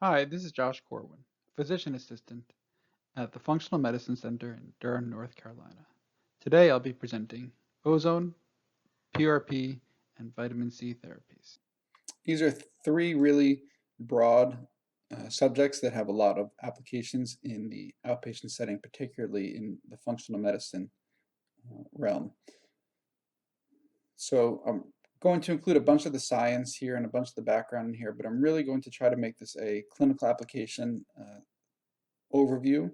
Hi, this is Josh Corwin, physician assistant at the Functional Medicine Center in Durham, North Carolina. Today I'll be presenting ozone, PRP, and vitamin C therapies. These are three really broad subjects that have a lot of applications in the outpatient setting, particularly in the functional medicine realm. So I'm going to include a bunch of the science here and a bunch of the background in here, but I'm really going to try to make this a clinical application overview,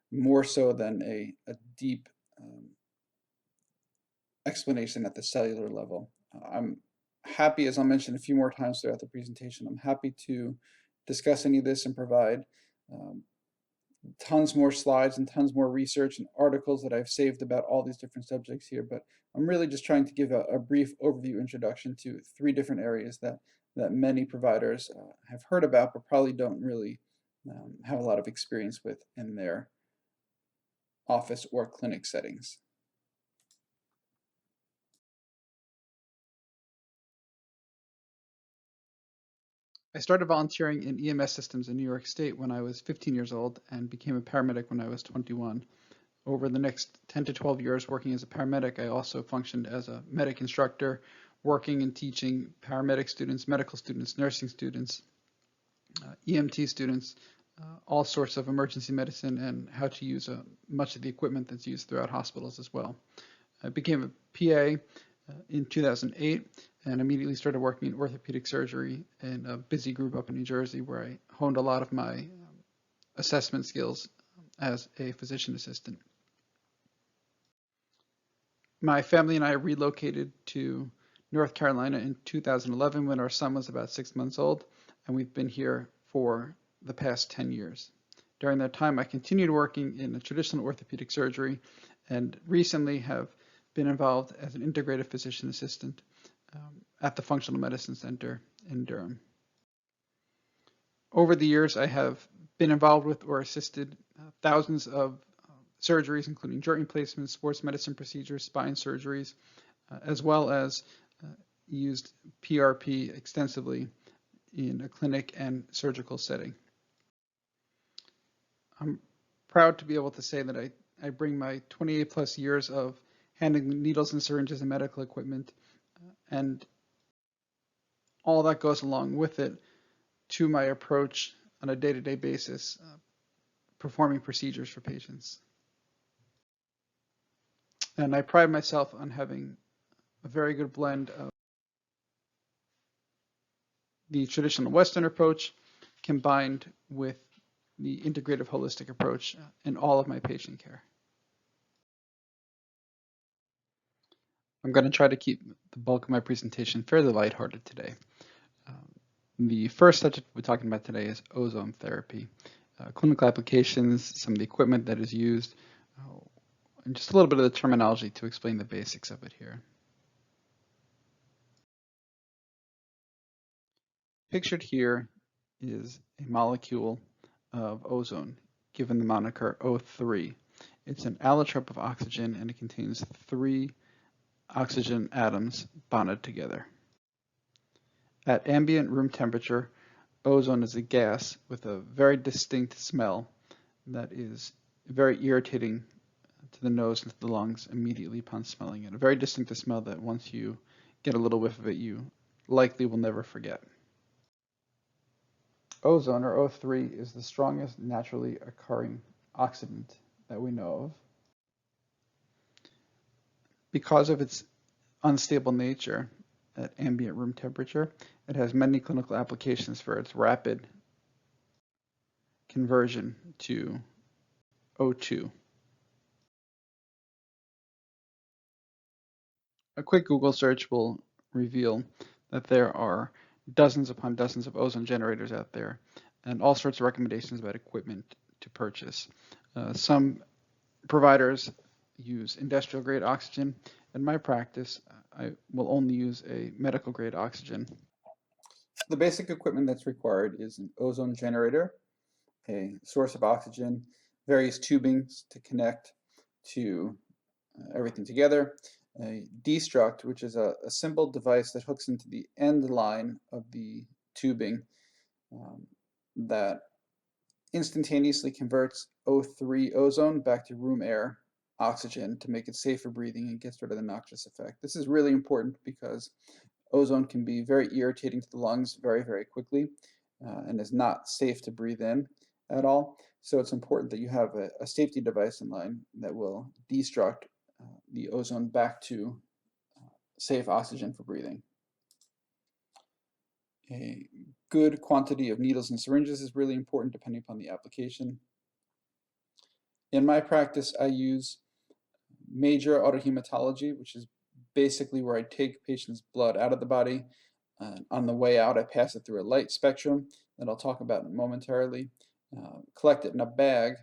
more so than a deep explanation at the cellular level. I'm happy, as I'll mention a few more times throughout the presentation, I'm happy to discuss any of this and provide um, tons more slides and tons more research and articles that I've saved about all these different subjects here, but I'm really just trying to give a brief overview introduction to three different areas that many providers have heard about, but probably don't really have a lot of experience with in their office or clinic settings. I started volunteering in EMS systems in New York State when I was 15 years old and became a paramedic when I was 21. Over the next 10 to 12 years working as a paramedic, I also functioned as a medic instructor, working and teaching paramedic students, medical students, nursing students, EMT students, all sorts of emergency medicine and how to use much of the equipment that's used throughout hospitals as well. I became a PA in 2008 and immediately started working in orthopedic surgery in a busy group up in New Jersey where I honed a lot of my assessment skills as a physician assistant. My family and I relocated to North Carolina in 2011 when our son was about 6 months old, and we've been here for the past 10 years. During that time, I continued working in a traditional orthopedic surgery and recently have been involved as an integrative physician assistant at the Functional Medicine Center in Durham. Over the years, I have been involved with or assisted thousands of surgeries, including joint replacements, sports medicine procedures, spine surgeries, as well as used PRP extensively in a clinic and surgical setting. I'm proud to be able to say that I bring my 28 plus years of handling needles and syringes and medical equipment and all that goes along with it to my approach on a day-to-day basis, performing procedures for patients. And I pride myself on having a very good blend of the traditional Western approach combined with the integrative holistic approach in all of my patient care. I'm going to try to keep the bulk of my presentation fairly lighthearted today. The first subject we're talking about today is ozone therapy, clinical applications, some of the equipment that is used, and just a little bit of the terminology to explain the basics of it here. Pictured here is a molecule of ozone, given the moniker O3. It's an allotrope of oxygen and it contains 3 oxygen atoms bonded together. At ambient room temperature, ozone is a gas with a very distinct smell that is very irritating to the nose and to the lungs immediately upon smelling it. A very distinctive smell that once you get a little whiff of it, you likely will never forget. Ozone, or O3, is the strongest naturally occurring oxidant that we know of. Because of its unstable nature at ambient room temperature, it has many clinical applications for its rapid conversion to O2. A quick Google search will reveal that there are dozens upon dozens of ozone generators out there and all sorts of recommendations about equipment to purchase. Some providers use industrial grade oxygen. In my practice, I will only use a medical grade oxygen. The basic equipment that's required is an ozone generator, a source of oxygen, various tubings to connect to everything together, a destruct, which is a simple device that hooks into the end line of the tubing, um, that instantaneously converts O3 ozone back to room air oxygen to make it safe for breathing and gets rid of the noxious effect. This is really important because ozone can be very irritating to the lungs very, very quickly and is not safe to breathe in at all. So it's important that you have a safety device in line that will destruct the ozone back to safe oxygen for breathing. A good quantity of needles and syringes is really important depending upon the application. In my practice, I use major autohematology, which is basically where I take patients' blood out of the body. On the way out, I pass it through a light spectrum that I'll talk about momentarily, collect it in a bag,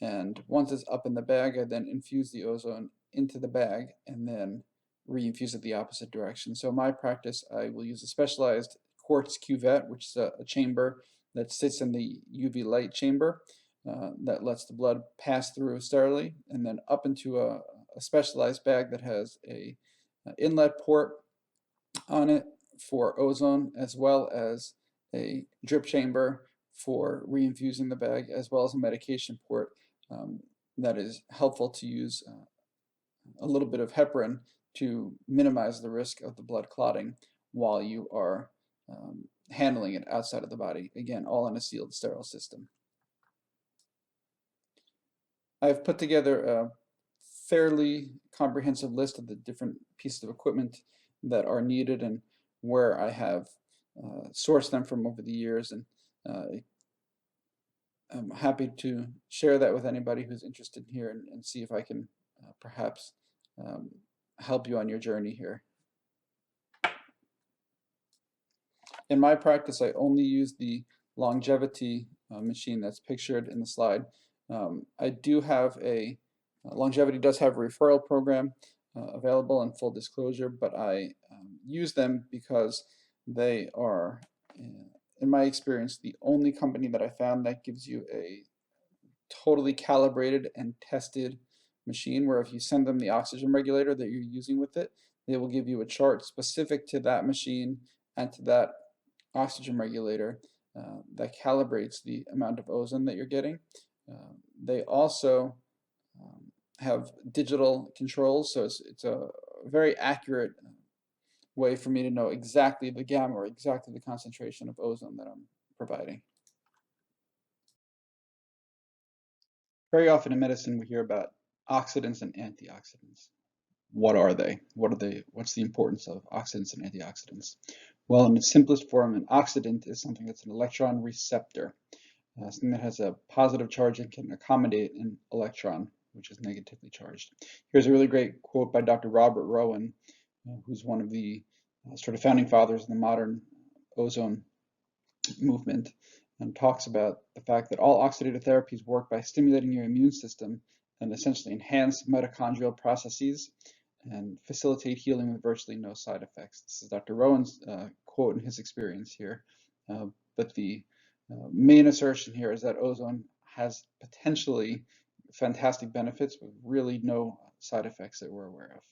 and once it's up in the bag, I then infuse the ozone into the bag and then reinfuse it the opposite direction. So in my practice, I will use a specialized quartz cuvette, which is a chamber that sits in the UV light chamber that lets the blood pass through sterilely, and then up into a specialized bag that has a inlet port on it for ozone, as well as a drip chamber for reinfusing the bag, as well as a medication port that is helpful to use a little bit of heparin to minimize the risk of the blood clotting while you are handling it outside of the body. Again, all in a sealed, sterile system. I've put together a fairly comprehensive list of the different pieces of equipment that are needed and where I have sourced them from over the years, and I'm happy to share that with anybody who's interested here and see if I can perhaps help you on your journey here. In my practice, I only use the longevity machine that's pictured in the slide. I do have Longevity does have a referral program available in full disclosure, but I use them because they are, in my experience, the only company that I found that gives you a totally calibrated and tested machine where if you send them the oxygen regulator that you're using with it, they will give you a chart specific to that machine and to that oxygen regulator that calibrates the amount of ozone that you're getting. They also have digital controls, so it's a very accurate way for me to know exactly the gamma or exactly the concentration of ozone that I'm providing. Very often in medicine we hear about oxidants and antioxidants. What are they? What's the importance of oxidants and antioxidants? Well, in its simplest form, an oxidant is something that's an electron receptor, something that has a positive charge and can accommodate an electron, which is negatively charged. Here's a really great quote by Dr. Robert Rowan, who's one of the sort of founding fathers in the modern ozone movement, and talks about the fact that all oxidative therapies work by stimulating your immune system and essentially enhance mitochondrial processes and facilitate healing with virtually no side effects. This is Dr. Rowan's quote in his experience here. But the main assertion here is that ozone has potentially fantastic benefits with really no side effects that we're aware of.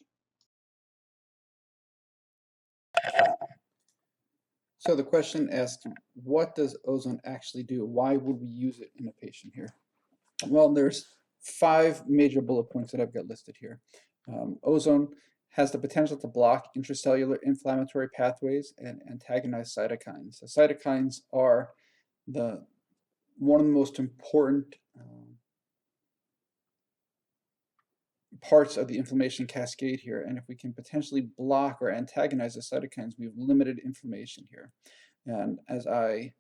So the question asks, what does ozone actually do? Why would we use it in a patient here? Well, there's 5 major bullet points that I've got listed here. Ozone has the potential to block intracellular inflammatory pathways and antagonize cytokines. So cytokines are one of the most important parts of the inflammation cascade here, and if we can potentially block or antagonize the cytokines, we have limited inflammation here. And as I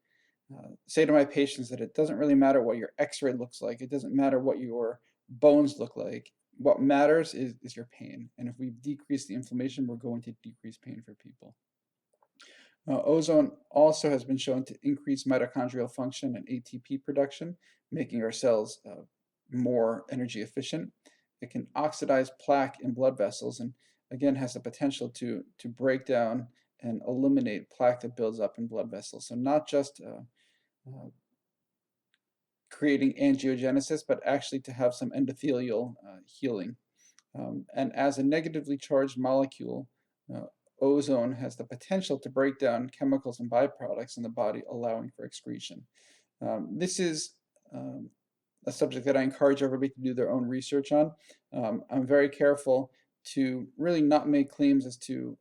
say to my patients, that it doesn't really matter what your x-ray looks like, it doesn't matter what your bones look like, what matters is your pain, and if we decrease the inflammation, we're going to decrease pain for people. Ozone also has been shown to increase mitochondrial function and ATP production, making our cells more energy efficient. It can oxidize plaque in blood vessels and again has the potential to break down and eliminate plaque that builds up in blood vessels. So not just creating angiogenesis, but actually to have some endothelial healing. And as a negatively charged molecule, ozone has the potential to break down chemicals and byproducts in the body, allowing for excretion. This is a subject that I encourage everybody to do their own research on. I'm very careful to really not make claims as to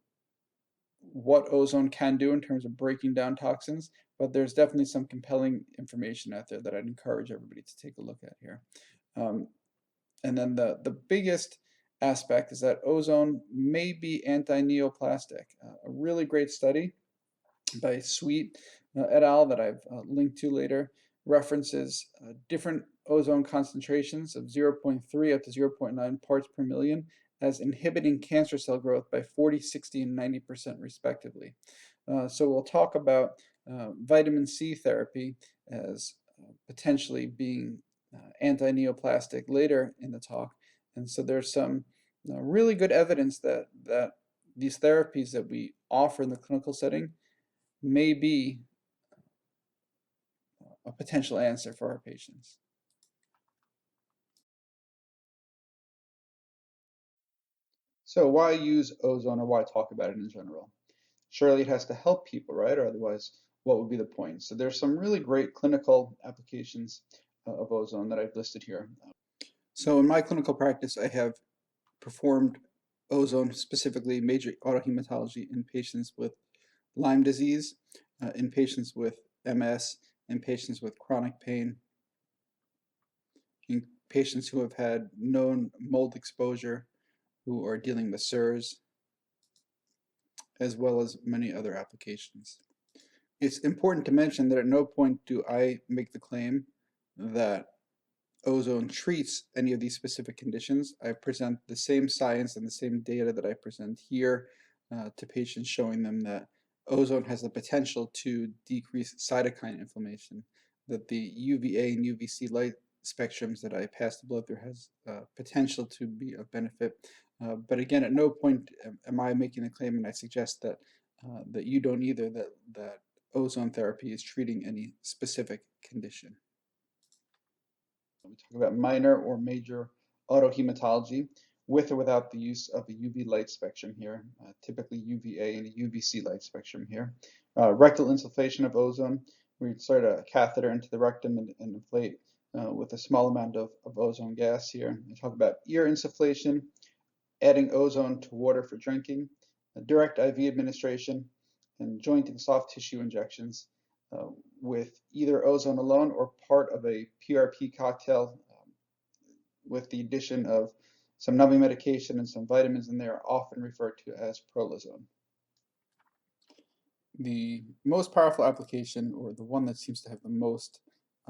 what ozone can do in terms of breaking down toxins, but there's definitely some compelling information out there that I'd encourage everybody to take a look at here. And then the biggest aspect is that ozone may be anti-neoplastic. A really great study by Sweet et al. That I've linked to later references different ozone concentrations of 0.3 up to 0.9 parts per million as inhibiting cancer cell growth by 40, 60, and 90% respectively. So we'll talk about vitamin C therapy as potentially being anti-neoplastic later in the talk. And so there's some really good evidence that these therapies that we offer in the clinical setting may be a potential answer for our patients. So why use ozone, or why talk about it in general? Surely it has to help people, right? Or otherwise, what would be the point? So there's some really great clinical applications of ozone that I've listed here. So in my clinical practice, I have performed ozone, specifically major autohematology, in patients with Lyme disease, in patients with MS, in patients with chronic pain, in patients who have had known mold exposure, who are dealing with SIRS, as well as many other applications. It's important to mention that at no point do I make the claim that ozone treats any of these specific conditions. I present the same science and the same data that I present here to patients, showing them that ozone has the potential to decrease cytokine inflammation, that the UVA and UVC light spectrums that I pass the blood through has potential to be of benefit. But again, at no point am I making the claim, and I suggest that that you don't either, that ozone therapy is treating any specific condition. We talk about minor or major autohematology with or without the use of a UV light spectrum here, typically UVA and a UVC light spectrum here. Rectal insufflation of ozone, we insert a catheter into the rectum and inflate with a small amount of ozone gas here. We talk about ear insufflation, adding ozone to water for drinking, direct IV administration, and joint and soft tissue injections with either ozone alone or part of a PRP cocktail with the addition of some numbing medication and some vitamins in there, often referred to as prolozone. The most powerful application, or the one that seems to have the most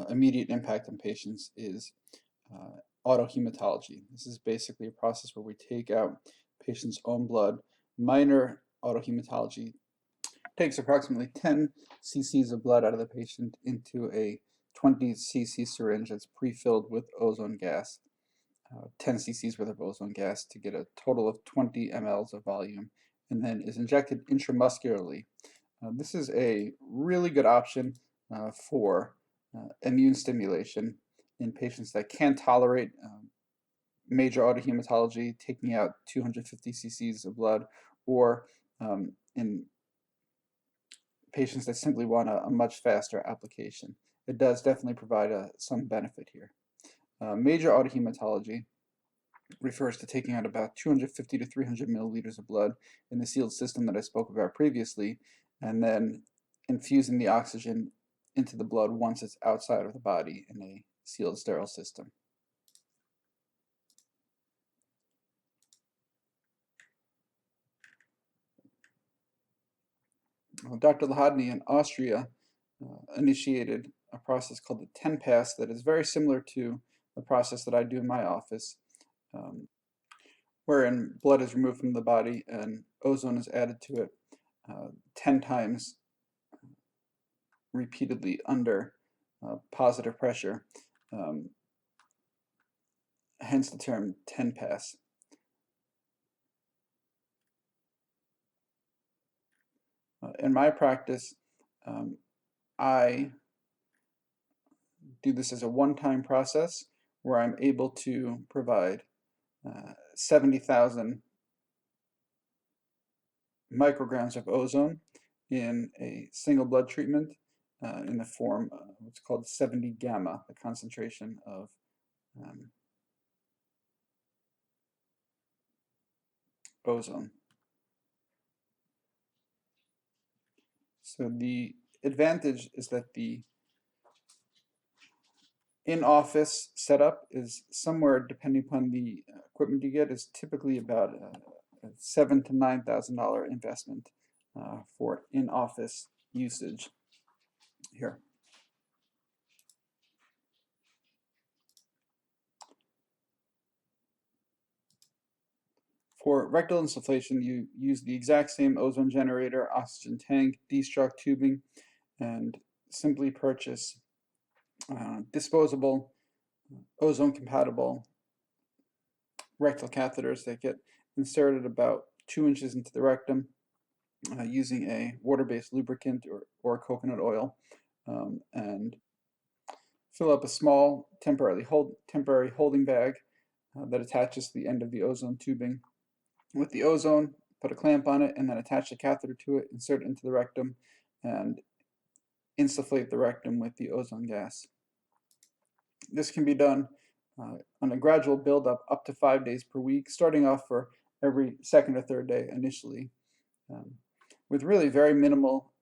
immediate impact on patients, is autohematology. This is basically a process where we take out patient's own blood. Minor autohematology takes approximately 10 cc's of blood out of the patient into a 20 cc syringe that's pre-filled with ozone gas, 10 cc's worth of ozone gas to get a total of 20 mLs of volume, and then is injected intramuscularly. This is a really good option for immune stimulation in patients that can't tolerate major autohematology, taking out 250 cc's of blood, or in patients that simply want a much faster application. It does definitely provide some benefit here. Major autohematology refers to taking out about 250 to 300 milliliters of blood in the sealed system that I spoke about previously, and then infusing the oxygen into the blood once it's outside of the body in a sealed, sterile system. Dr. Lahadny in Austria initiated a process called the 10 pass that is very similar to the process that I do in my office, wherein blood is removed from the body and ozone is added to it 10 times repeatedly under positive pressure, hence the term 10 pass. In my practice, I do this as a one-time process where I'm able to provide 70,000 micrograms of ozone in a single blood treatment in the form of what's called 70 gamma, the concentration of ozone. So the advantage is that the in-office setup is somewhere, depending upon the equipment you get, is typically about a $7,000 to $9,000 investment for in-office usage here. For rectal insufflation, you use the exact same ozone generator, oxygen tank, destruct tubing, and simply purchase disposable, ozone-compatible rectal catheters that get inserted about 2 inches into the rectum using a water-based lubricant or coconut oil, and fill up a small temporary holding bag that attaches to the end of the ozone tubing. With the ozone, put a clamp on it, and then attach the catheter to it, insert it into the rectum, and insufflate the rectum with the ozone gas. This can be done on a gradual build-up up to 5 days per week, starting off for every second or third day initially, with really very minimal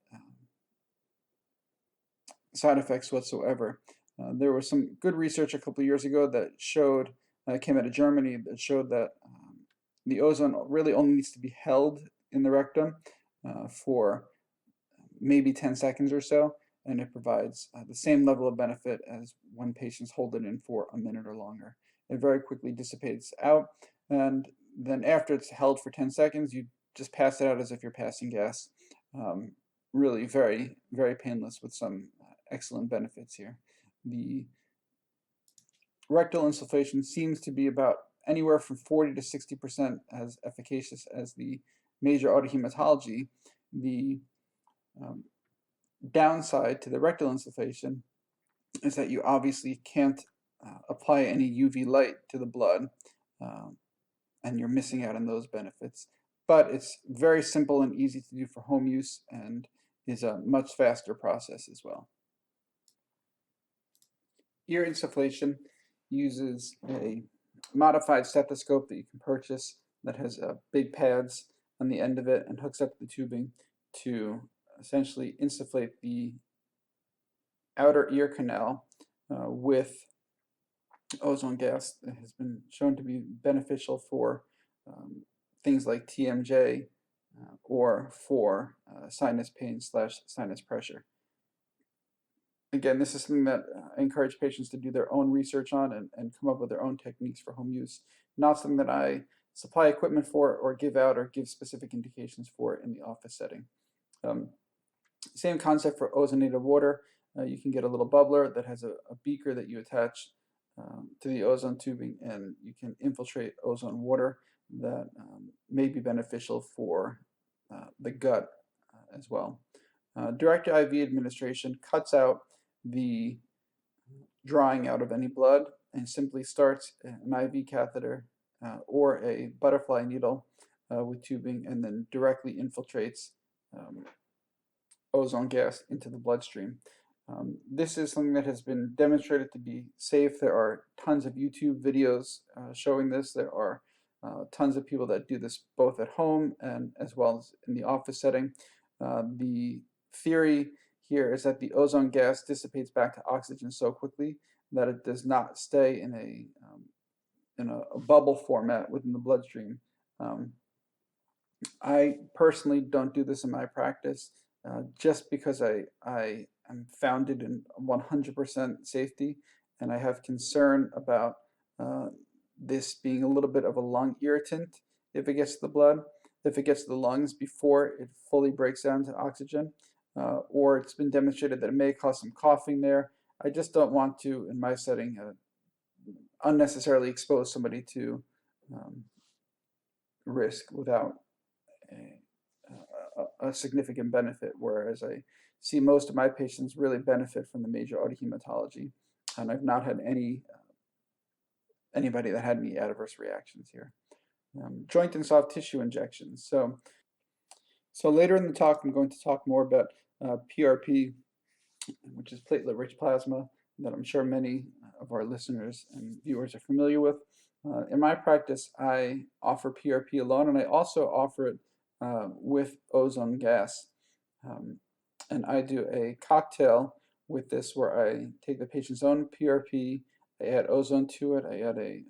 side effects whatsoever. There was some good research a couple of years ago that showed, came out of Germany, that showed that the ozone really only needs to be held in the rectum for maybe 10 seconds or so, and it provides the same level of benefit as when patients hold it in for a minute or longer. It very quickly dissipates out, and then after it's held for 10 seconds, you just pass it out as if you're passing gas. Really very, very painless with some excellent benefits here. The rectal insufflation seems to be about anywhere from 40 to 60% as efficacious as the major autohematology. The downside to the rectal insufflation is that you obviously can't apply any UV light to the blood, and you're missing out on those benefits. But it's very simple and easy to do for home use and is a much faster process as well. Ear insufflation uses a modified stethoscope that you can purchase that has big pads on the end of it and hooks up the tubing to essentially insufflate the outer ear canal with ozone gas that has been shown to be beneficial for things like TMJ or for sinus pain / sinus pressure. Again, this is something that I encourage patients to do their own research on and come up with their own techniques for home use. Not something that I supply equipment for or give out or give specific indications for in the office setting. Same concept for ozonated water. You can get a little bubbler that has a beaker that you attach to the ozone tubing, and you can infiltrate ozone water that may be beneficial for the gut as well. Direct IV administration cuts out the drawing out of any blood and simply starts an IV catheter or a butterfly needle with tubing, and then directly infiltrates ozone gas into the bloodstream. This is something that has been demonstrated to be safe. There are tons of YouTube videos showing this. There are tons of people that do this both at home and as well as in the office setting. The theory here is that the ozone gas dissipates back to oxygen so quickly that it does not stay in a bubble format within the bloodstream. I personally don't do this in my practice just because I am founded in 100% safety, and I have concern about this being a little bit of a lung irritant if it gets to the blood, if it gets to the lungs before it fully breaks down to oxygen, or it's been demonstrated that it may cause some coughing there. I just don't want to, in my setting, unnecessarily expose somebody to risk without a significant benefit, whereas I see most of my patients really benefit from the major autohematology, and I've not had anybody that had any adverse reactions here. Joint and soft tissue injections. So later in the talk, I'm going to talk more about PRP which is platelet rich plasma, that I'm sure many of our listeners and viewers are familiar with. In my practice, I offer PRP alone, and I also offer it with ozone gas. And I do a cocktail with this where I take the patient's own PRP, I add ozone to it, I add a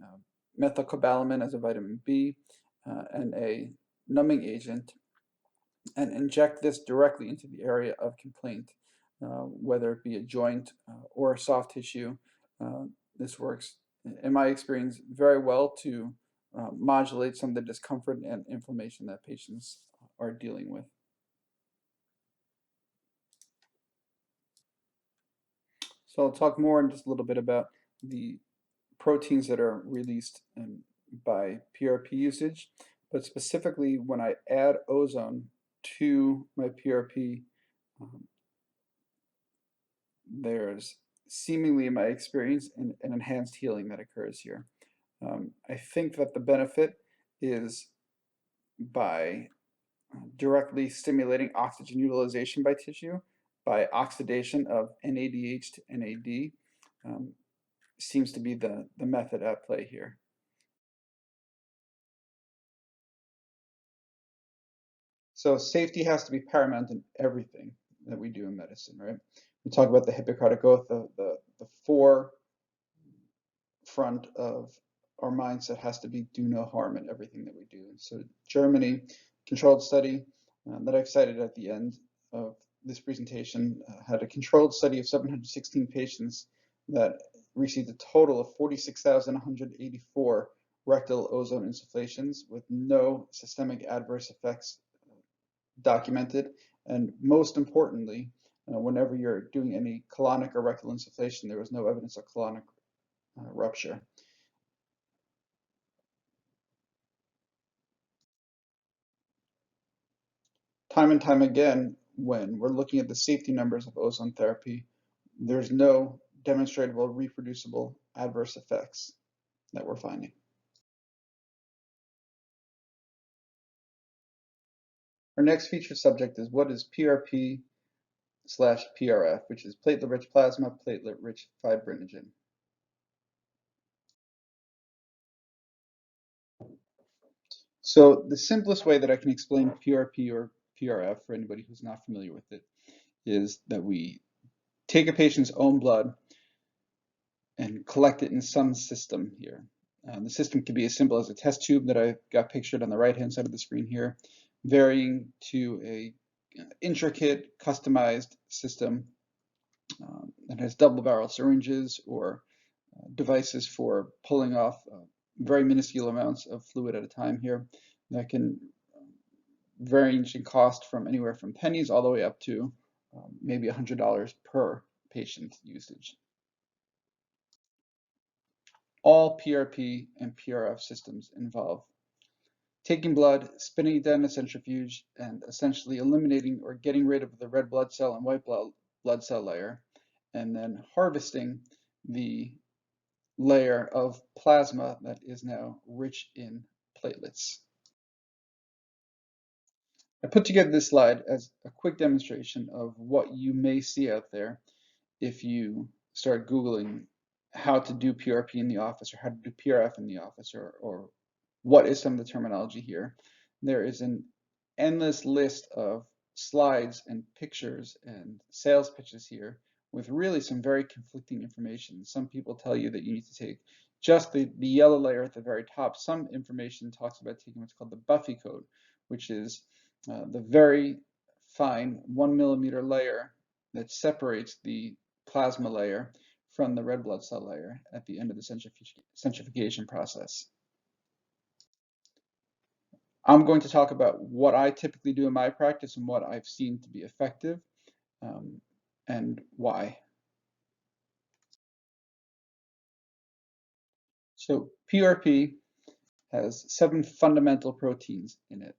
methylcobalamin as a vitamin B, and a numbing agent, and inject this directly into the area of complaint, whether it be a joint or a soft tissue. This works, in my experience, very well to modulate some of the discomfort and inflammation that patients are dealing with. So I'll talk more in just a little bit about the proteins that are released by PRP usage, but specifically when I add ozone to my PRP, there's seemingly, in my experience, an enhanced healing that occurs here. I think that the benefit is by directly stimulating oxygen utilization by tissue, by oxidation of NADH to NAD, seems to be the method at play here. So safety has to be paramount in everything that we do in medicine, right? We talk about the Hippocratic Oath, the forefront of our mindset has to be do no harm in everything that we do. So Germany, controlled study that I've cited at the end of this presentation, had a controlled study of 716 patients that received a total of 46,184 rectal ozone insufflations with no systemic adverse effects documented. And most importantly, whenever you're doing any colonic or rectal insufflation, there was no evidence of colonic rupture. Time and time again, when we're looking at the safety numbers of ozone therapy, there's no demonstrable, reproducible adverse effects that we're finding. Our next featured subject is what is PRP/PRF, which is platelet-rich plasma, platelet-rich fibrinogen. So the simplest way that I can explain PRP or PRF for anybody who's not familiar with it is that we take a patient's own blood and collect it in some system here. The system can be as simple as a test tube that I've got pictured on the right-hand side of the screen here, varying to a intricate, customized system that has double-barrel syringes or devices for pulling off very minuscule amounts of fluid at a time here that can range in cost from anywhere from pennies all the way up to maybe $100 per patient usage. All PRP and PRF systems involve taking blood, spinning it down a centrifuge, and essentially eliminating or getting rid of the red blood cell and white blood cell layer, and then harvesting the layer of plasma that is now rich in platelets. I put together this slide as a quick demonstration of what you may see out there if you start Googling how to do PRP in the office or how to do PRF in the office or what is some of the terminology here. There is an endless list of slides and pictures and sales pitches here with really some very conflicting information. Some people tell you that you need to take just the yellow layer at the very top. Some information talks about taking what's called the Buffy code, which is the very fine 1 millimeter layer that separates the plasma layer from the red blood cell layer at the end of the centrifugation process. I'm going to talk about what I typically do in my practice and what I've seen to be effective and why. So PRP has 7 fundamental proteins in it.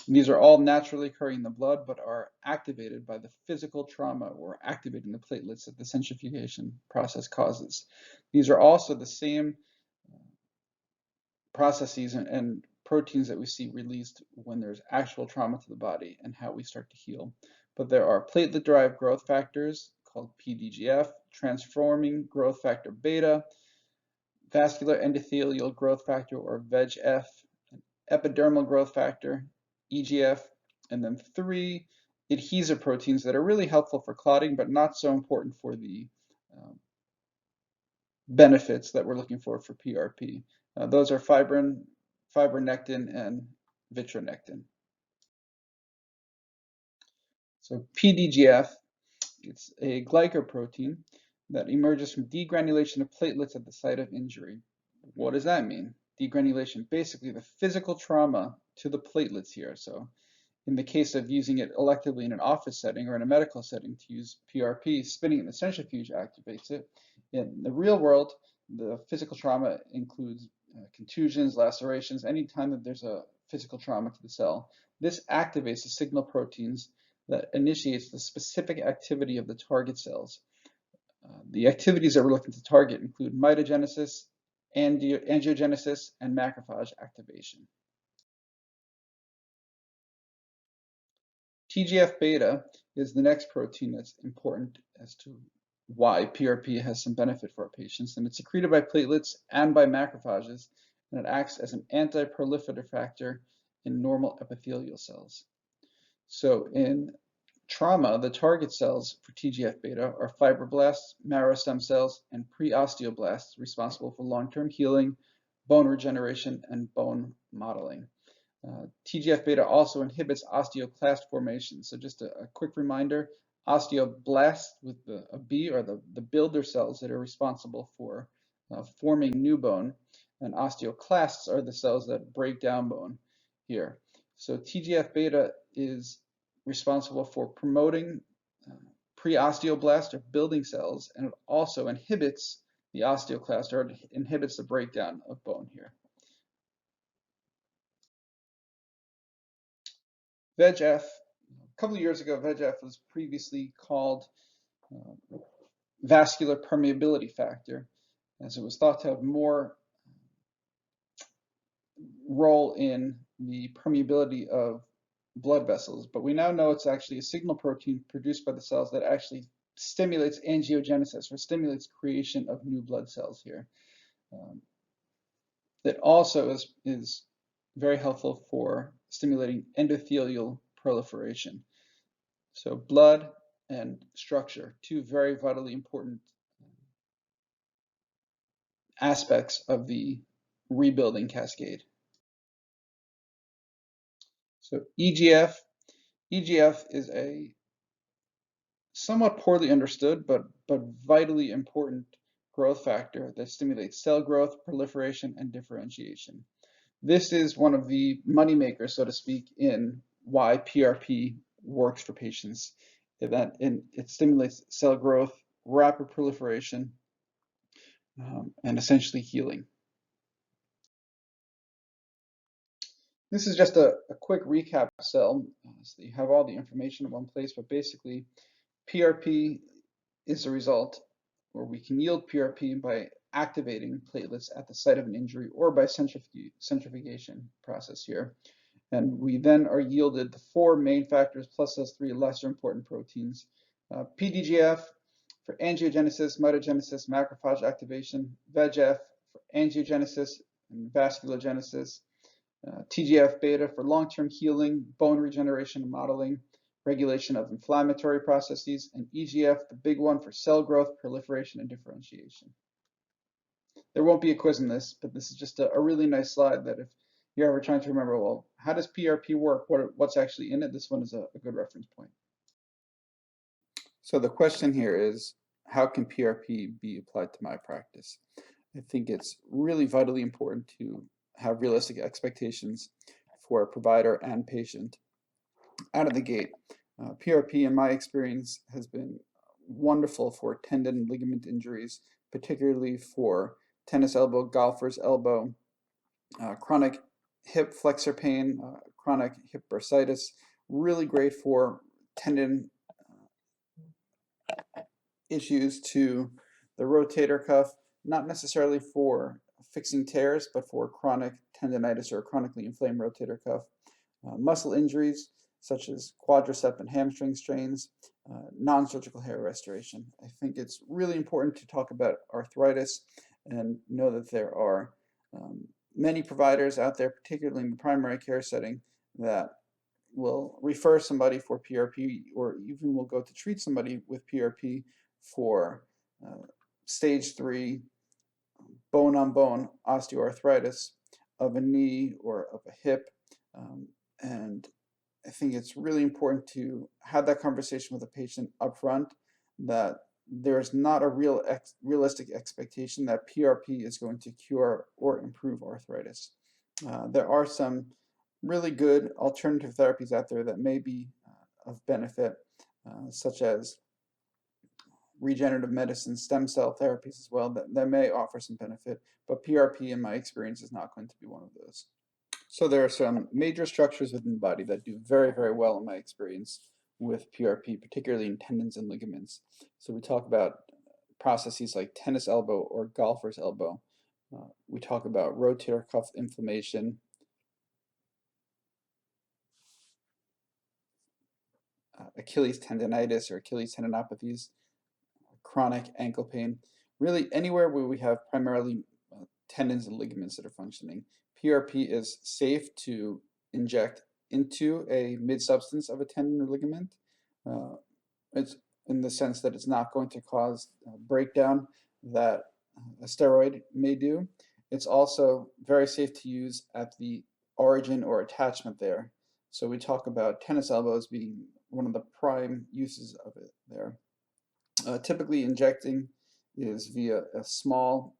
These are all naturally occurring in the blood, but are activated by the physical trauma or activating the platelets that the centrifugation process causes. These are also the same processes and proteins that we see released when there's actual trauma to the body and how we start to heal. But there are platelet-derived growth factors called PDGF, transforming growth factor beta, vascular endothelial growth factor or VEGF, epidermal growth factor, EGF, and then 3 adhesive proteins that are really helpful for clotting, but not so important for the benefits that we're looking for PRP. Those are fibrin, fibronectin, and vitronectin. So PDGF, it's a glycoprotein that emerges from degranulation of platelets at the site of injury. What does that mean? Degranulation, basically the physical trauma to the platelets here. So in the case of using it electively in an office setting or in a medical setting to use PRP, spinning in the centrifuge activates it. In the real world, the physical trauma includes contusions, lacerations, any time that there's a physical trauma to the cell. This activates the signal proteins that initiates the specific activity of the target cells. The activities that we're looking to target include mitogenesis, angiogenesis, and macrophage activation. TGF-beta is the next protein that's important as to why PRP has some benefit for our patients, and it's secreted by platelets and by macrophages, and it acts as an anti-proliferative factor in normal epithelial cells. So in trauma, the target cells for TGF-beta are fibroblasts, marrow stem cells, and pre-osteoblasts responsible for long-term healing, bone regeneration, and bone modeling. TGF-beta also inhibits osteoclast formation. So just a quick reminder, osteoblasts with a B are the builder cells that are responsible for forming new bone, and osteoclasts are the cells that break down bone here. So TGF-beta is responsible for promoting pre-osteoblast or building cells, and it also inhibits the osteoclast or inhibits the breakdown of bone here. VEGF, a couple of years ago, VEGF was previously called vascular permeability factor, as it was thought to have more role in the permeability of blood vessels. But we now know it's actually a signal protein produced by the cells that actually stimulates angiogenesis or stimulates creation of new blood cells here. That also is very helpful for stimulating endothelial proliferation. So blood and structure, two very vitally important aspects of the rebuilding cascade. So EGF is a somewhat poorly understood but vitally important growth factor that stimulates cell growth, proliferation, and differentiation. This is one of the money makers, so to speak, in why PRP works for patients. It stimulates cell growth, rapid proliferation, and essentially healing. This is just a quick recap cell, so that you have all the information in one place, but basically PRP is the result, where we can yield PRP by activating platelets at the site of an injury or by centrifugation process here. And we then are yielded the 4 main factors plus those 3 lesser important proteins. PDGF for angiogenesis, mitogenesis, macrophage activation, VEGF for angiogenesis and vasculogenesis, TGF-beta for long-term healing, bone regeneration and modeling, regulation of inflammatory processes, and EGF, the big one, for cell growth, proliferation, and differentiation. There won't be a quiz in this, but this is just a really nice slide that if you're ever trying to remember, well, how does PRP work? What's actually in it? This one is a good reference point. So the question here is, how can PRP be applied to my practice? I think it's really vitally important to have realistic expectations for a provider and patient out of the gate. PRP, in my experience, has been wonderful for tendon and ligament injuries, particularly for tennis elbow, golfer's elbow, chronic hip flexor pain, chronic hip bursitis. Really great for tendon issues to the rotator cuff, not necessarily for fixing tears, but for chronic tendonitis or chronically inflamed rotator cuff. Muscle injuries, such as quadricep and hamstring strains, non-surgical hair restoration. I think it's really important to talk about arthritis and know that there are many providers out there, particularly in the primary care setting, that will refer somebody for PRP or even will go to treat somebody with PRP for stage 3 bone-on-bone osteoarthritis of a knee or of a hip. And I think it's really important to have that conversation with the patient up front, that there's not a realistic expectation that PRP is going to cure or improve arthritis. There are some really good alternative therapies out there that may be of benefit, such as regenerative medicine, stem cell therapies as well, that may offer some benefit, but PRP, in my experience, is not going to be one of those. So there are some major structures within the body that do very, very well in my experience with PRP, particularly in tendons and ligaments. So we talk about processes like tennis elbow or golfer's elbow. We talk about rotator cuff inflammation, Achilles tendonitis or Achilles tendinopathies, chronic ankle pain, really anywhere where we have primarily tendons and ligaments that are functioning. PRP is safe to inject into a mid-substance of a tendon or ligament. It's in the sense that it's not going to cause breakdown that a steroid may do. It's also very safe to use at the origin or attachment there. So we talk about tennis elbows being one of the prime uses of it there. Typically injecting is via a small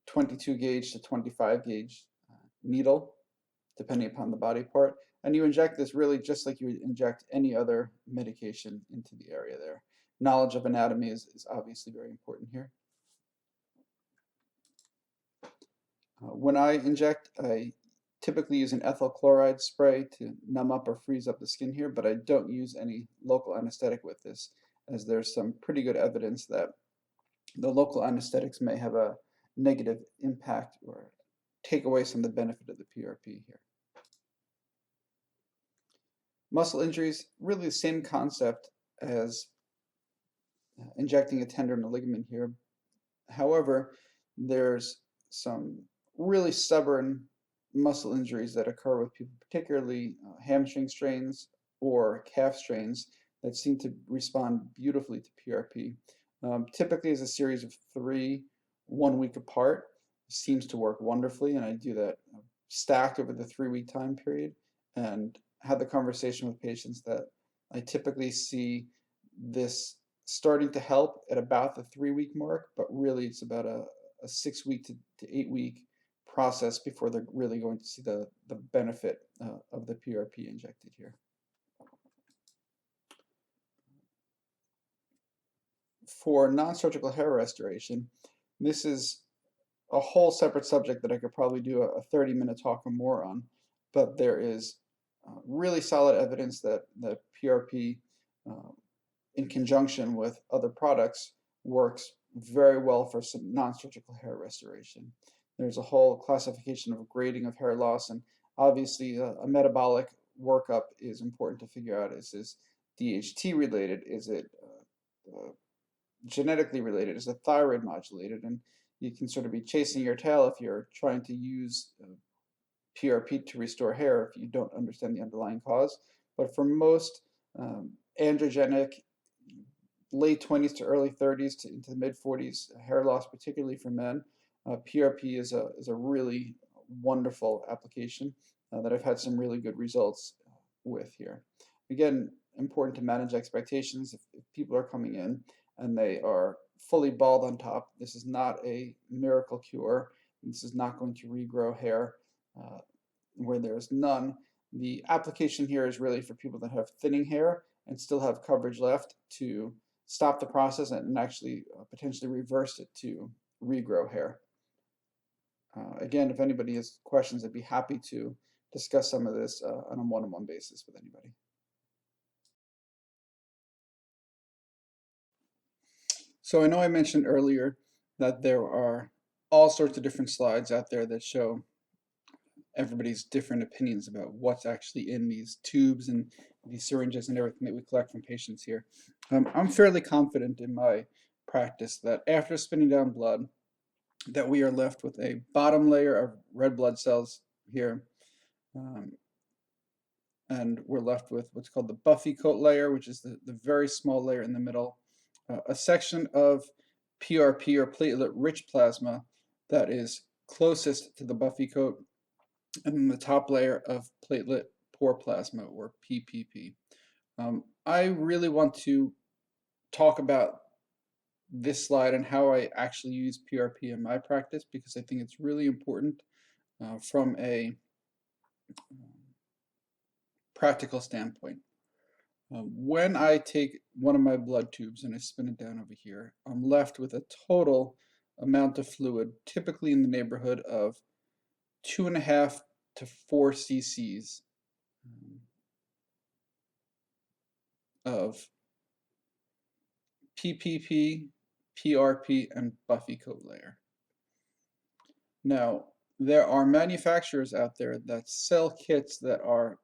22 gauge to 25 gauge needle, depending upon the body part. And you inject this really just like you would inject any other medication into the area there. Knowledge of anatomy is obviously very important here. When I inject, I typically use an ethyl chloride spray to numb up or freeze up the skin here, but I don't use any local anesthetic with this, as there's some pretty good evidence that the local anesthetics may have a negative impact or take away some of the benefit of the PRP here. Muscle injuries, really the same concept as injecting a tendon or ligament here. However, there's some really stubborn muscle injuries that occur with people, particularly hamstring strains or calf strains that seem to respond beautifully to PRP. Typically as a series of 3, 1 week apart. Seems to work wonderfully, and I do that stacked over the 3-week time period and have the conversation with patients that I typically see this starting to help at about the 3-week mark, but really it's about a 6-week to 8-week process before they're really going to see the benefit of the PRP injected here. For non-surgical hair restoration, this is a whole separate subject that I could probably do a 30-minute talk or more on, but there is really solid evidence that PRP in conjunction with other products works very well for some non-surgical hair restoration. There's a whole classification of grading of hair loss, and obviously a metabolic workup is important to figure out. Is this DHT related? Is it genetically related? Is it thyroid modulated? And you can sort of be chasing your tail if you're trying to use PRP to restore hair if you don't understand the underlying cause. But for most androgenic, late 20s to early 30s to into the mid 40s hair loss, particularly for men, PRP is a really wonderful application that I've had some really good results with here. Again, important to manage expectations. If people are coming in and they are fully bald on top, this is not a miracle cure. This is not going to regrow hair where there's none. The application here is really for people that have thinning hair and still have coverage left to stop the process and actually potentially reverse it to regrow hair. Again, if anybody has questions, I'd be happy to discuss some of this on a one-on-one basis with anybody. So I know I mentioned earlier that there are all sorts of different slides out there that show everybody's different opinions about what's actually in these tubes and these syringes and everything that we collect from patients here. I'm fairly confident in my practice that after spinning down blood, that we are left with a bottom layer of red blood cells here, and we're left with what's called the buffy coat layer, which is the very small layer in the middle, a section of PRP or platelet rich plasma that is closest to the buffy coat, and then the top layer of platelet poor plasma or PPP. I really want to talk about this slide and how I actually use PRP in my practice, because I think it's really important from a practical standpoint. When I take one of my blood tubes and I spin it down over here, I'm left with a total amount of fluid, typically in the neighborhood of 2.5 to 4 cc's of PPP, PRP, and buffy coat layer. Now, there are manufacturers out there that sell kits that are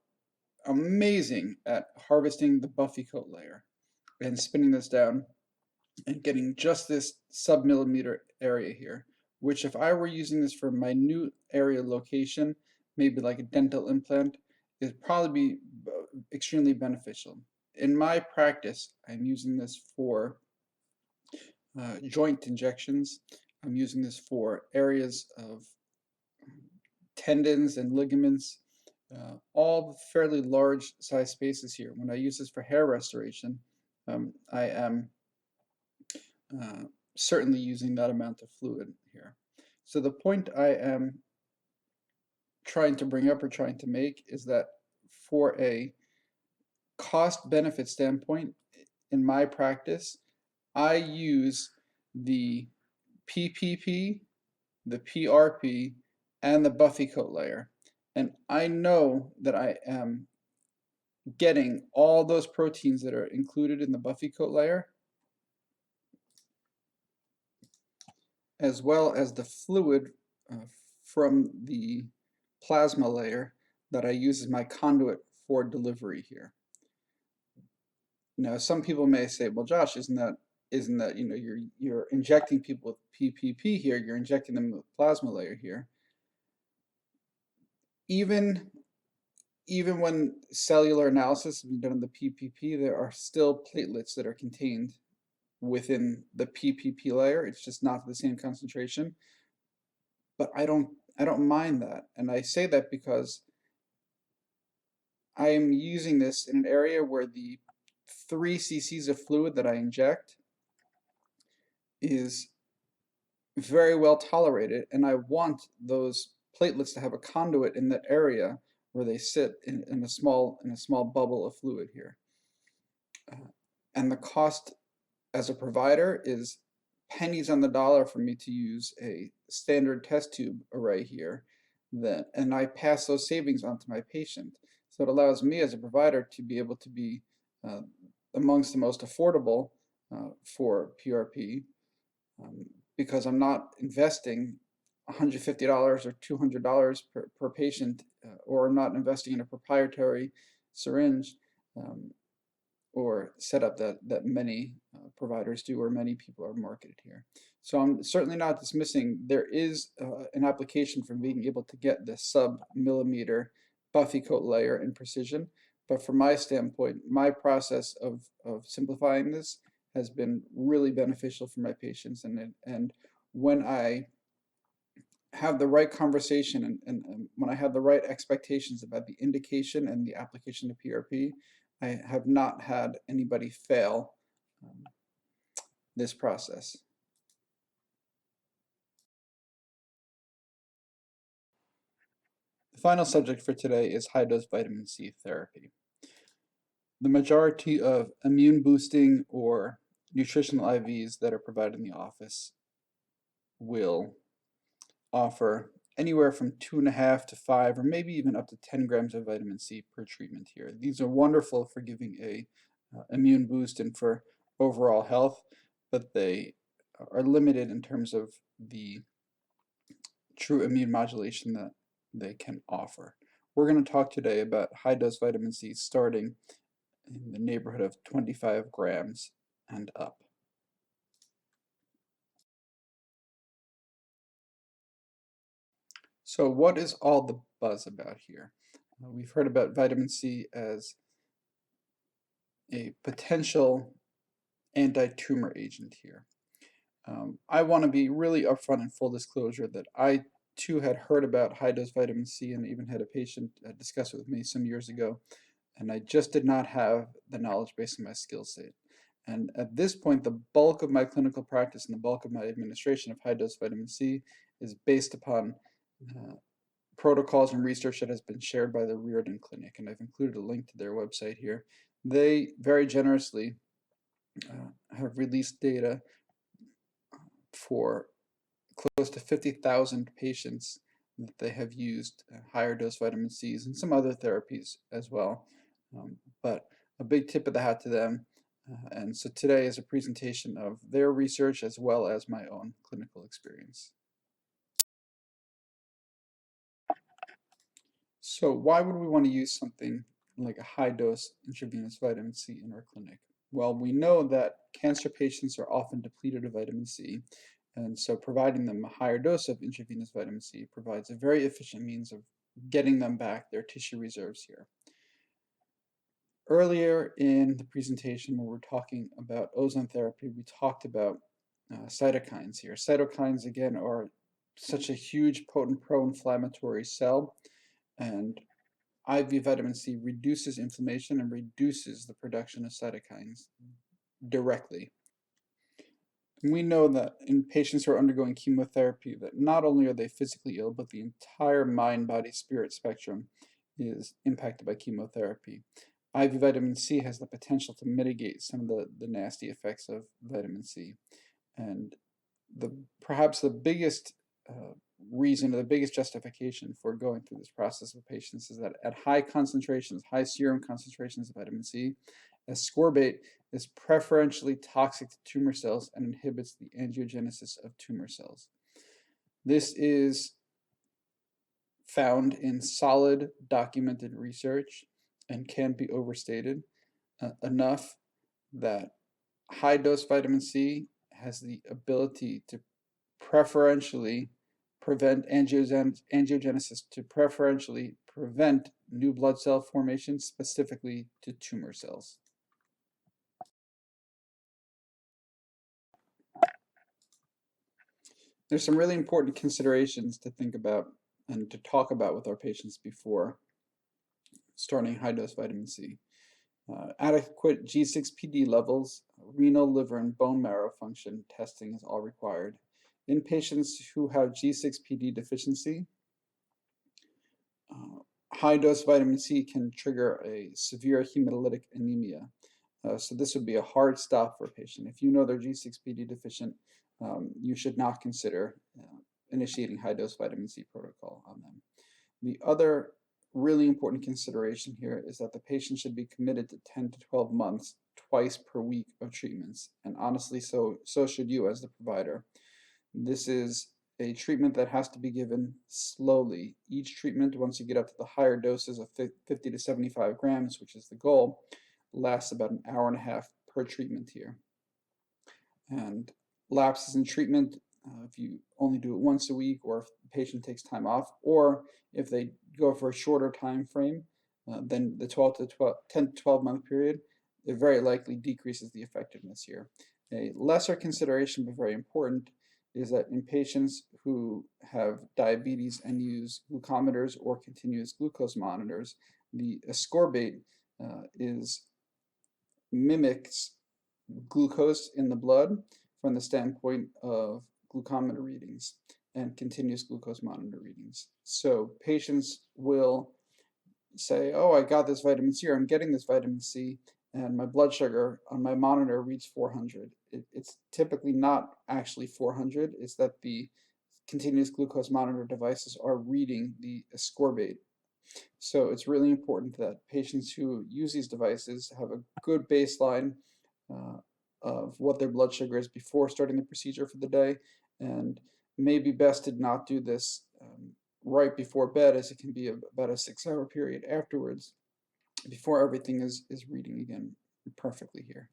amazing at harvesting the buffy coat layer and spinning this down and getting just this sub-millimeter area here, which if I were using this for minute area location, maybe like a dental implant, it'd probably be extremely beneficial. In my practice, I'm using this for joint injections. I'm using this for areas of tendons and ligaments, all fairly large size spaces here. When I use this for hair restoration, I am certainly using that amount of fluid here. So the point I am trying to bring up or trying to make is that for a cost benefit standpoint, in my practice, I use the PPP, the PRP, and the buffy coat layer. And I know that I am getting all those proteins that are included in the buffy coat layer, as well as the fluid from the plasma layer that I use as my conduit for delivery here. Now, some people may say, well, Josh, isn't that you're injecting people with PPP here, you're injecting them with plasma layer here. Even when cellular analysis has been done on the PPP, there are still platelets that are contained within the PPP layer. It's just not the same concentration. But I don't mind that, and I say that because I am using this in an area where the 3 cc's of fluid that I inject is very well tolerated, and I want those platelets to have a conduit in that area where they sit in a small bubble of fluid here. And the cost as a provider is pennies on the dollar for me to use a standard test tube array here, and I pass those savings on to my patient. So it allows me as a provider to be able to be amongst the most affordable for PRP, because I'm not investing $150 or $200 per patient, or I'm not investing in a proprietary syringe or setup that many providers do, or many people are marketed here. So I'm certainly not dismissing there is an application for being able to get the sub-millimeter buffy coat layer in precision, but from my standpoint, my process of simplifying this has been really beneficial for my patients, and when I have the right conversation and when I have the right expectations about the indication and the application of PRP, I have not had anybody fail this process. The final subject for today is high-dose vitamin C therapy. The majority of immune boosting or nutritional IVs that are provided in the office will offer anywhere from 2.5 to 5, or maybe even up to 10 grams of vitamin C per treatment here. These are wonderful for giving a immune boost and for overall health, but they are limited in terms of the true immune modulation that they can offer. We're going to talk today about high-dose vitamin C starting in the neighborhood of 25 grams and up. So what is all the buzz about here? We've heard about vitamin C as a potential anti-tumor agent here. I want to be really upfront and full disclosure that I too had heard about high-dose vitamin C and even had a patient discuss it with me some years ago, and I just did not have the knowledge based on my skill set. And at this point, the bulk of my clinical practice and the bulk of my administration of high-dose vitamin C is based upon protocols and research that has been shared by the Reardon Clinic, and I've included a link to their website here. They very generously have released data for close to 50,000 patients that they have used higher dose vitamin C's and some other therapies as well. But a big tip of the hat to them. And so today is a presentation of their research as well as my own clinical experience. So why would we want to use something like a high dose intravenous vitamin C in our clinic? Well, we know that cancer patients are often depleted of vitamin C, and so providing them a higher dose of intravenous vitamin C provides a very efficient means of getting them back their tissue reserves here. Earlier in the presentation, when we were talking about ozone therapy, we talked about cytokines here. Cytokines, again, are such a huge, potent pro-inflammatory cell, and IV vitamin C reduces inflammation and reduces the production of cytokines directly. We know that in patients who are undergoing chemotherapy, that not only are they physically ill, but the entire mind, body, spirit spectrum is impacted by chemotherapy. IV vitamin C has the potential to mitigate some of the nasty effects of vitamin C. And perhaps the biggest reason or the biggest justification for going through this process with patients is that at high concentrations, high serum concentrations of vitamin C, ascorbate is preferentially toxic to tumor cells and inhibits the angiogenesis of tumor cells. This is found in solid documented research and can be overstated enough that high dose vitamin C has the ability to preferentially prevent angiogenesis, to preferentially prevent new blood cell formation, specifically to tumor cells. There's some really important considerations to think about and to talk about with our patients before starting high-dose vitamin C. Adequate G6PD levels, renal, liver, and bone marrow function testing is all required. In patients who have G6PD deficiency, high-dose vitamin C can trigger a severe hemolytic anemia. So this would be a hard stop for a patient. If you know they're G6PD deficient, you should not consider initiating high-dose vitamin C protocol on them. The other really important consideration here is that the patient should be committed to 10 to 12 months, twice per week of treatments. And honestly, so should you as the provider. This is a treatment that has to be given slowly. Each treatment, once you get up to the higher doses of 50 to 75 grams, which is the goal, lasts about an hour and a half per treatment here. And lapses in treatment, if you only do it once a week, or if the patient takes time off, or if they go for a shorter time frame than the 10 to 12 month period, it very likely decreases the effectiveness here. A lesser consideration, but very important, is that in patients who have diabetes and use glucometers or continuous glucose monitors, the ascorbate mimics glucose in the blood from the standpoint of glucometer readings and continuous glucose monitor readings. So patients will say, oh, I got this vitamin C, or I'm getting this vitamin C, and my blood sugar on my monitor reads 400. It's typically not actually 400. It's that the continuous glucose monitor devices are reading the ascorbate. So it's really important that patients who use these devices have a good baseline of what their blood sugar is before starting the procedure for the day, and maybe best to not do this right before bed, as it can be about a 6-hour period afterwards before everything is reading again perfectly here.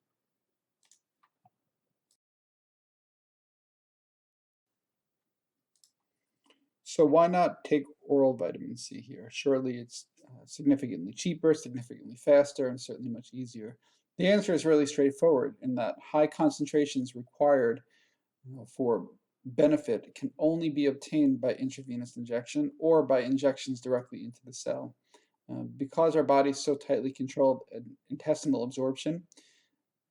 So why not take oral vitamin C here? Surely it's significantly cheaper, significantly faster, and certainly much easier. The answer is really straightforward in that high concentrations required for benefit can only be obtained by intravenous injection or by injections directly into the cell. Because our body is so tightly controlled intestinal absorption,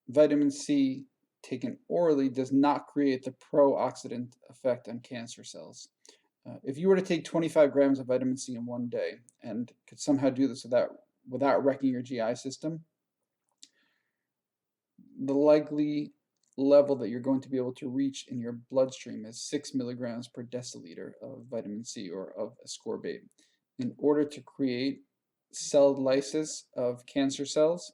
vitamin C taken orally does not create the pro-oxidant effect on cancer cells. If you were to take 25 grams of vitamin C in one day and could somehow do this without wrecking your GI system, the likely level that you're going to be able to reach in your bloodstream is 6 milligrams per deciliter of vitamin C or of ascorbate. In order to create cell lysis of cancer cells,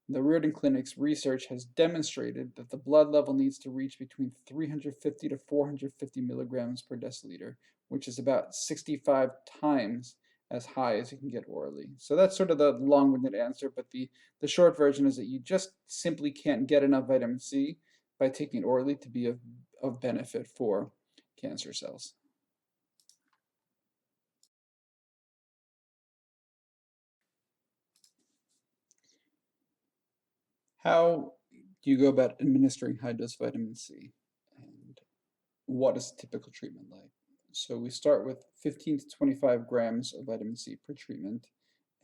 the Reardon Clinic's research has demonstrated that the blood level needs to reach between 350 to 450 milligrams per deciliter, which is about 65 times as high as you can get orally. So that's sort of the long-winded answer, but the short version is that you just simply can't get enough vitamin C by taking it orally to be of benefit for cancer cells. How do you go about administering high-dose vitamin C? And what is the typical treatment like? So we start with 15 to 25 grams of vitamin C per treatment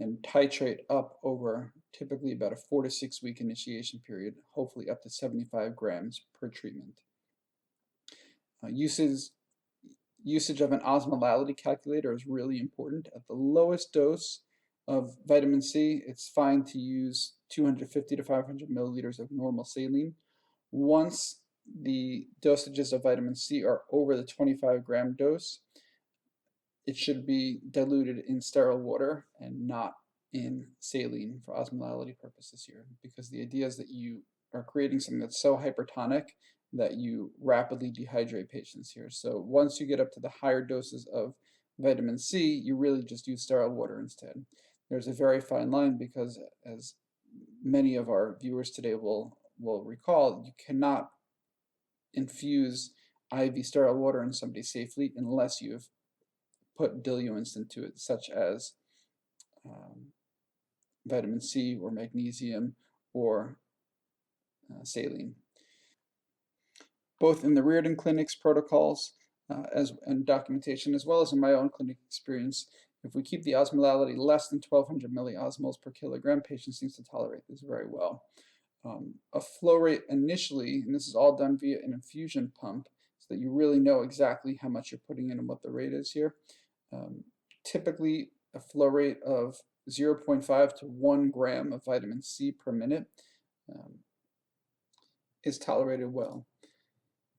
and titrate up over typically about a 4 to 6 week initiation period, hopefully up to 75 grams per treatment. Usage of an osmolality calculator is really important. At the lowest dose of vitamin C, it's fine to use 250 to 500 milliliters of normal saline. Once the dosages of vitamin C are over the 25-gram dose, it should be diluted in sterile water and not in saline for osmolality purposes here, because the idea is that you are creating something that's so hypertonic that you rapidly dehydrate patients here. So once you get up to the higher doses of vitamin C, you really just use sterile water instead. There's a very fine line because, as many of our viewers today will recall, you cannot infuse IV sterile water in somebody safely unless you've put diluents into it, such as vitamin C or magnesium or saline. Both in the Reardon Clinic's protocols and documentation, as well as in my own clinic experience, if we keep the osmolality less than 1200 milliosmoles per kilogram, patients seem to tolerate this very well. A flow rate initially, and this is all done via an infusion pump, so that you really know exactly how much you're putting in and what the rate is here. Typically, a flow rate of 0.5 to 1 gram of vitamin C per minute is tolerated well.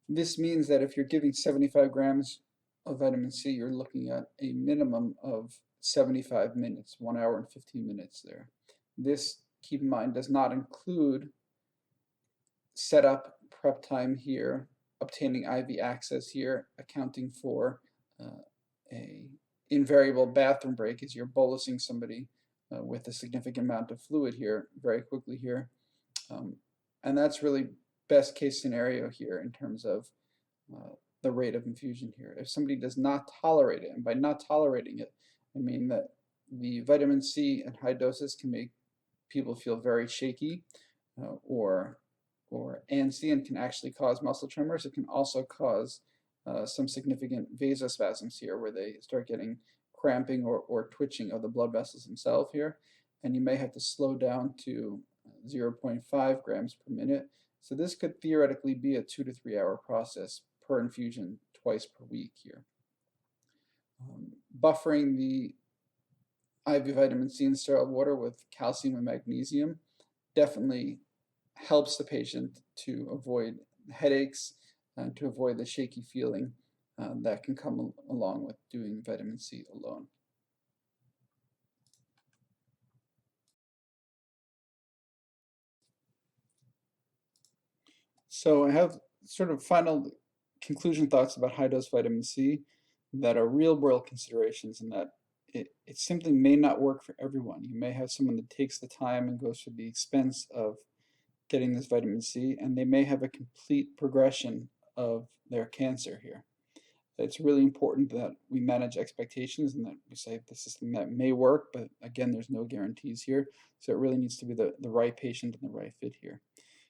This means that if you're giving 75 grams of vitamin C, you're looking at a minimum of 75 minutes, 1 hour and 15 minutes there. This, keep in mind, does not include setup, prep time here, obtaining IV access here, accounting for a invariable bathroom break as you're bolusing somebody with a significant amount of fluid here very quickly here. And that's really best case scenario here in terms of the rate of infusion here. If somebody does not tolerate it, and by not tolerating it, I mean that the vitamin C at high doses can make people feel very shaky or antsy and can actually cause muscle tremors. It can also cause some significant vasospasms here where they start getting cramping or twitching of the blood vessels themselves here. And you may have to slow down to 0.5 grams per minute. So this could theoretically be a 2 to 3 hour process per infusion twice per week here. Buffering the IV vitamin C in sterile water with calcium and magnesium definitely helps the patient to avoid headaches and to avoid the shaky feeling that can come along with doing vitamin C alone. So I have sort of final conclusion thoughts about high-dose vitamin C that are real-world considerations, and that it simply may not work for everyone. You may have someone that takes the time and goes through the expense of getting this vitamin C, and they may have a complete progression of their cancer here. It's really important that we manage expectations and that we say this is something that may work, but again, there's no guarantees here. So it really needs to be the right patient and the right fit here.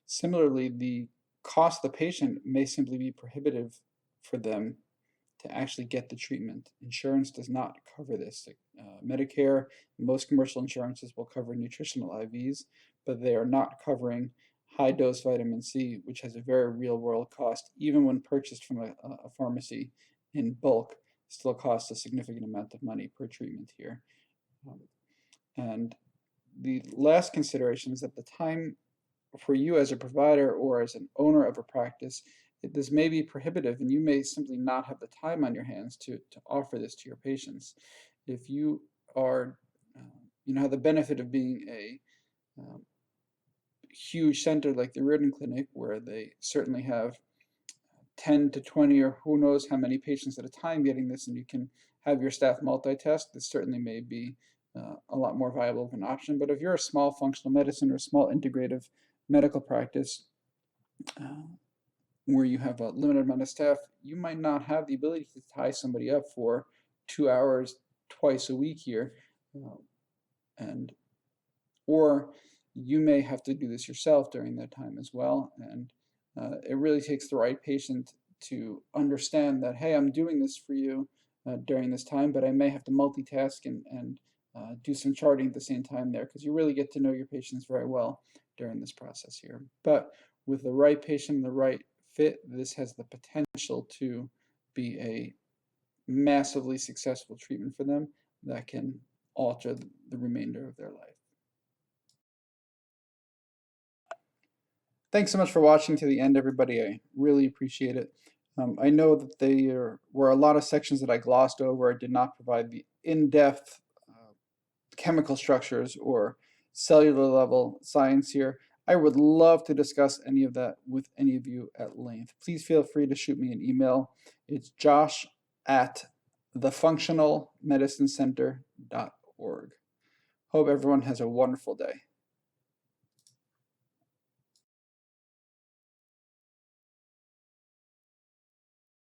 Similarly, the cost of the patient may simply be prohibitive for them to actually get the treatment. Insurance does not cover this. Medicare, most commercial insurances will cover nutritional IVs, but they are not covering high-dose vitamin C, which has a very real-world cost. Even when purchased from a pharmacy in bulk, still costs a significant amount of money per treatment here. And the last consideration is that the time for you as a provider or as an owner of a practice, this may be prohibitive, and you may simply not have the time on your hands to offer this to your patients. If you are, have the benefit of being a huge center like the Reardon Clinic, where they certainly have 10 to 20 or who knows how many patients at a time getting this, and you can have your staff multitask, this certainly may be a lot more viable of an option. But if you're a small functional medicine or a small integrative medical practice where you have a limited amount of staff, you might not have the ability to tie somebody up for 2 hours twice a week here, or you may have to do this yourself during that time as well. And it really takes the right patient to understand that, hey, I'm doing this for you during this time, but I may have to multitask and do some charting at the same time there, because you really get to know your patients very well during this process here. But with the right patient and the right fit, this has the potential to be a massively successful treatment for them that can alter the remainder of their life. Thanks so much for watching to the end, everybody. I really appreciate it. I know that there were a lot of sections that I glossed over. I did not provide the in-depth chemical structures or cellular level science here. I would love to discuss any of that with any of you at length. Please feel free to shoot me an email. It's josh@thefunctionalmedicinecenter.org. Hope everyone has a wonderful day.